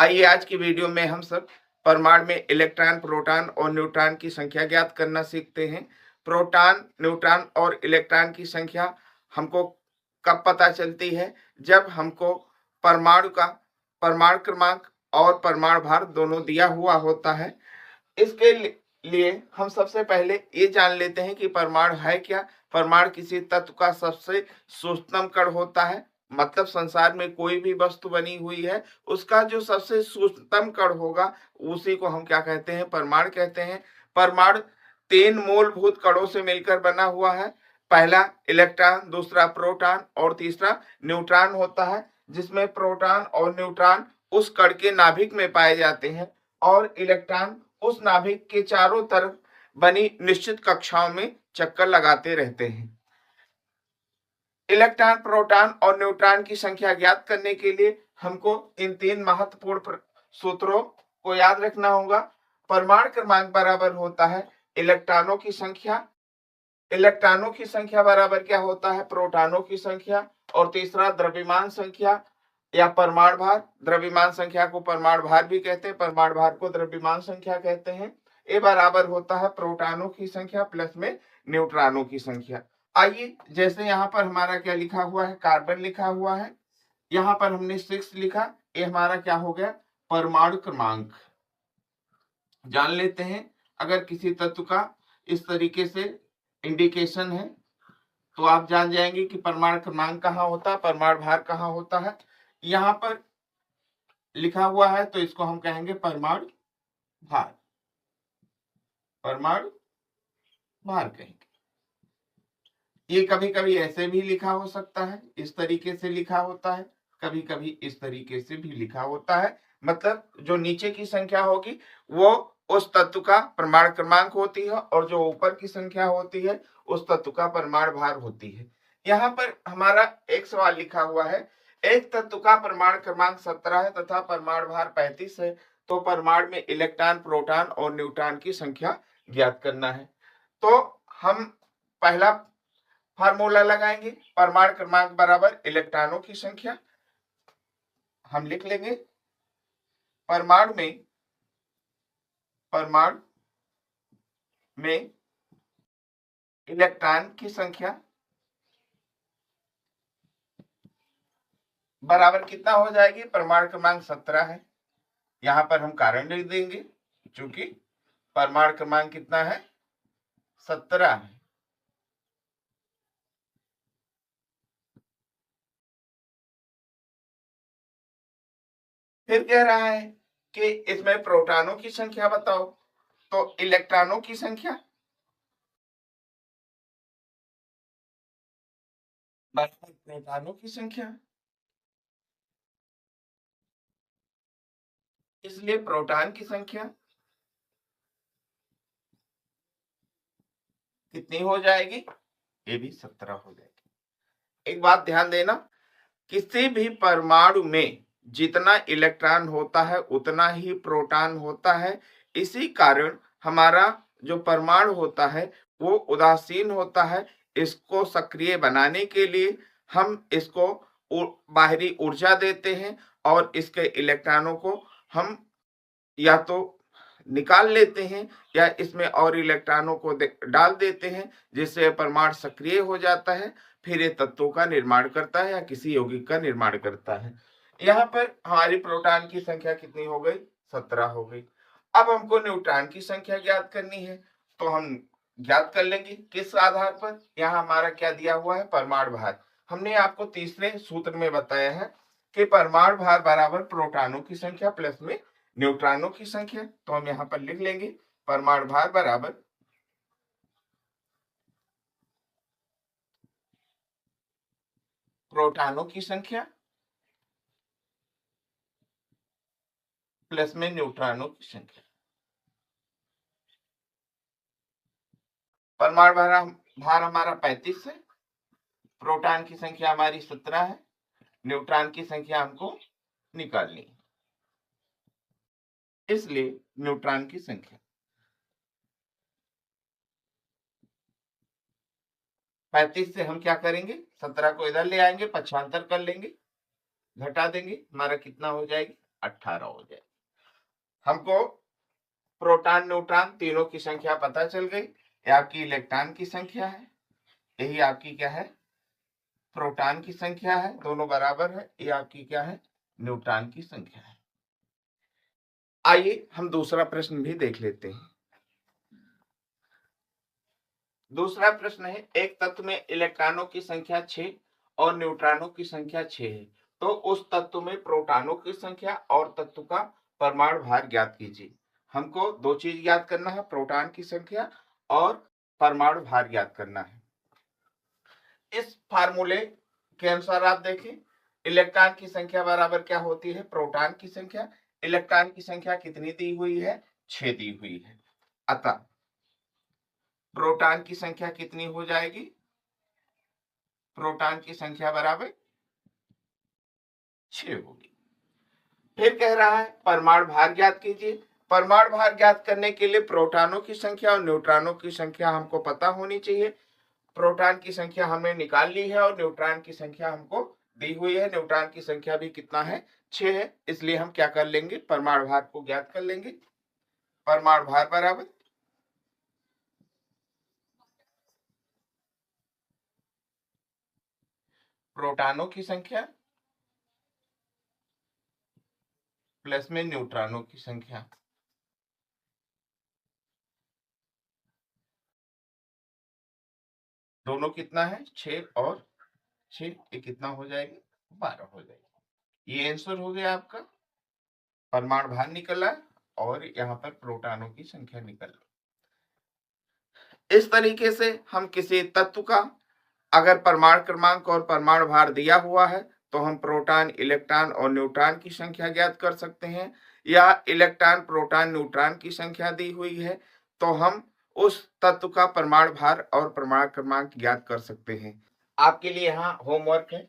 आइए आज की वीडियो में हम सब परमाणु में इलेक्ट्रॉन, प्रोटॉन और न्यूट्रॉन की संख्या ज्ञात करना सीखते हैं। प्रोटॉन, न्यूट्रॉन और इलेक्ट्रॉन की संख्या हमको कब पता चलती है? जब हमको परमाणु का परमाणु क्रमांक और परमाणु भार दोनों दिया हुआ होता है। इसके लिए हम सबसे पहले ये जान लेते हैं कि परमाणु है क्या। परमाणु किसी तत्व का सबसे सूक्ष्मतम कण होता है। मतलब संसार में कोई भी वस्तु बनी हुई है, उसका जो सबसे सूक्ष्मतम कण होगा उसी को हम क्या कहते हैं? परमाणु कहते हैं। परमाणु 3 मूलभूत कणों से मिलकर बना हुआ है। पहला इलेक्ट्रॉन, दूसरा प्रोटॉन और तीसरा न्यूट्रॉन होता है, जिसमें प्रोटॉन और न्यूट्रॉन उस कण के नाभिक में पाए जाते हैं और इलेक्ट्रॉन उस नाभिक के चारों तरफ बनी निश्चित कक्षाओं में चक्कर लगाते रहते हैं। इलेक्ट्रॉन, प्रोटॉन और न्यूट्रॉन की संख्या ज्ञात करने के लिए हमको इन 3 महत्वपूर्ण सूत्रों को याद रखना होगा। परमाणु क्रमांक बराबर होता है इलेक्ट्रॉनों की संख्या, इलेक्ट्रॉनों की संख्या बराबर क्या होता है? प्रोटॉनों की संख्या। और तीसरा द्रव्यमान संख्या या परमाणु भार। द्रव्यमान संख्या को परमाणु भार भी कहते हैं, परमाणु भार को द्रव्यमान संख्या कहते हैं। ये बराबर होता है प्रोटॉनों की संख्या प्लस में न्यूट्रॉनों की संख्या। आइए, जैसे यहाँ पर हमारा क्या लिखा हुआ है? कार्बन लिखा हुआ है। यहाँ पर हमने 6 लिखा, ये हमारा क्या हो गया? परमाणु क्रमांक। जान लेते हैं, अगर किसी तत्व का इस तरीके से इंडिकेशन है तो आप जान जाएंगे कि परमाणु क्रमांक कहाँ होता है, परमाणु भार कहाँ होता है। यहाँ पर लिखा हुआ है तो इसको हम कहेंगे परमाणु भार, परमाणु भार कहेंगे। ये कभी कभी ऐसे भी लिखा हो सकता है, इस तरीके से लिखा होता है, कभी कभी इस तरीके से भी लिखा होता है। मतलब जो नीचे की संख्या होगी वो उस तत्व का परमाणु क्रमांक होती है और जो ऊपर की संख्या होती है उस तत्व का परमाणु भार होती है। यहाँ पर हमारा एक सवाल लिखा हुआ है, एक तत्व का परमाणु क्रमांक 17 है तथा परमाणु भार 35 है, तो परमाणु में इलेक्ट्रॉन, प्रोटॉन और न्यूट्रॉन की संख्या ज्ञात करना है। तो हम पहला फार्मूला लगाएंगे, परमाणु क्रमांक बराबर इलेक्ट्रॉनों की संख्या। हम लिख लेंगे परमाणु में इलेक्ट्रॉन की संख्या बराबर कितना हो जाएगी? परमाणु क्रमांक 17 है। यहां पर हम कारण लिख देंगे, चूंकि परमाणु क्रमांक कितना है? 17 है। फिर कह रहा है कि इसमें प्रोटॉनों की संख्या बताओ, तो इलेक्ट्रॉनों की संख्या बराबर प्रोटॉनों की संख्या, इसलिए प्रोटॉन की संख्या कितनी हो जाएगी? ये भी 17 हो जाएगी। एक बात ध्यान देना, किसी भी परमाणु में जितना इलेक्ट्रॉन होता है उतना ही प्रोटॉन होता है। इसी कारण हमारा जो परमाणु होता है वो उदासीन होता है। इसको सक्रिय बनाने के लिए हम इसको बाहरी ऊर्जा देते हैं और इसके इलेक्ट्रॉनों को हम या तो निकाल लेते हैं या इसमें और इलेक्ट्रॉनों को डाल देते हैं, जिससे परमाणु सक्रिय हो जाता है। फिर ये तत्वों का निर्माण करता है या किसी यौगिक का निर्माण करता है। यहाँ पर हमारी प्रोटॉन की संख्या कितनी हो गई? 17 हो गई। अब हमको न्यूट्रॉन की संख्या ज्ञात करनी है, तो हम ज्ञात कर लेंगे किस आधार पर? यहाँ हमारा क्या दिया हुआ है? परमाणु भार। हमने आपको तीसरे सूत्र में बताया है कि परमाणु भार बराबर प्रोटॉनों की संख्या प्लस में न्यूट्रॉनों की संख्या। तो हम यहां पर लिख लेंगे परमाणु भार बराबर प्रोटॉनों की संख्या प्लस में न्यूट्रॉनों की संख्या। परमाणु भार हमारा 35 है, प्रोटॉन की संख्या हमारी 17 है, न्यूट्रॉन की संख्या हमको निकालनी है, इसलिए न्यूट्रॉन की संख्या 35 से हम क्या करेंगे? 17 को इधर ले आएंगे, पक्षांतर कर लेंगे, घटा देंगे, हमारा कितना हो जाएगी? 18 हो जाएगी। हमको प्रोटॉन न्यूट्रॉन तीनों की संख्या पता चल गई। ये आपकी इलेक्ट्रॉन की संख्या है, यही आपकी क्या है, प्रोटॉन की संख्या है, दोनों बराबर है। ये आपकी क्या है, न्यूट्रॉन की संख्या है। आइए हम दूसरा प्रश्न भी देख लेते हैं। दूसरा प्रश्न है, एक तत्व में इलेक्ट्रॉनों की संख्या 6 और न्यूट्रॉनों की संख्या 6 है, तो उस तत्व में प्रोटॉनों की संख्या और तत्व का परमाणु भार ज्ञात कीजिए। हमको दो चीज ज्ञात करना है, प्रोटॉन की संख्या और परमाणु भार ज्ञात करना है। इस फार्मूले के अनुसार आप देखें, इलेक्ट्रॉन की संख्या बराबर क्या होती है, प्रोटॉन की संख्या। इलेक्ट्रॉन की संख्या कितनी दी हुई है, 6 दी हुई है। अतः प्रोटॉन की संख्या कितनी हो जाएगी, प्रोटॉन की संख्या बराबर 6 होगी। फिर कह रहा है परमाणु भार ज्ञात कीजिए। परमाणु भार ज्ञात करने के लिए प्रोटॉनों की संख्या और न्यूट्रॉनों की संख्या हमको पता होनी चाहिए। प्रोटॉन की संख्या हमने निकाल ली है और न्यूट्रॉन की संख्या हमको दी हुई है। न्यूट्रॉन की संख्या भी कितना है, 6 है, इसलिए हम क्या कर लेंगे, परमाणु भार को ज्ञात कर लेंगे। परमाणु भार बराबर प्रोटॉनों की संख्या प्लस में न्यूट्रॉनों की संख्या। दोनों कितना है, 6 और 6, ये कितना हो जाएगी, 12 हो जाएगी। ये आंसर हो गया आपका, परमाणु भार निकला और यहाँ पर प्रोटॉनों की संख्या निकल। इस तरीके से हम किसी तत्व का अगर परमाणु क्रमांक और परमाणु भार दिया हुआ है तो हम प्रोटॉन, इलेक्ट्रॉन और न्यूट्रॉन की संख्या ज्ञात कर सकते हैं, या इलेक्ट्रॉन, प्रोटॉन, न्यूट्रॉन की संख्या दी हुई है तो हम उस तत्व का परमाणु भार और परमाणु क्रमांक ज्ञात कर सकते हैं। आपके लिए यहाँ होमवर्क है,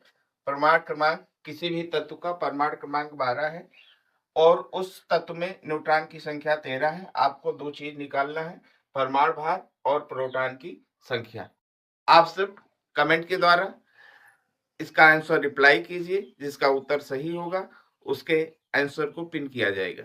परमाणु क्रमांक, किसी भी तत्व का परमाणु क्रमांक 12 है और उस तत्व में न्यूट्रॉन की संख्या 13 है। आपको दो चीज निकालना है, परमाणु भार और प्रोटॉन की संख्या। आप सिर्फ कमेंट के द्वारा इसका आंसर रिप्लाई कीजिए, जिसका उत्तर सही होगा उसके आंसर को पिन किया जाएगा।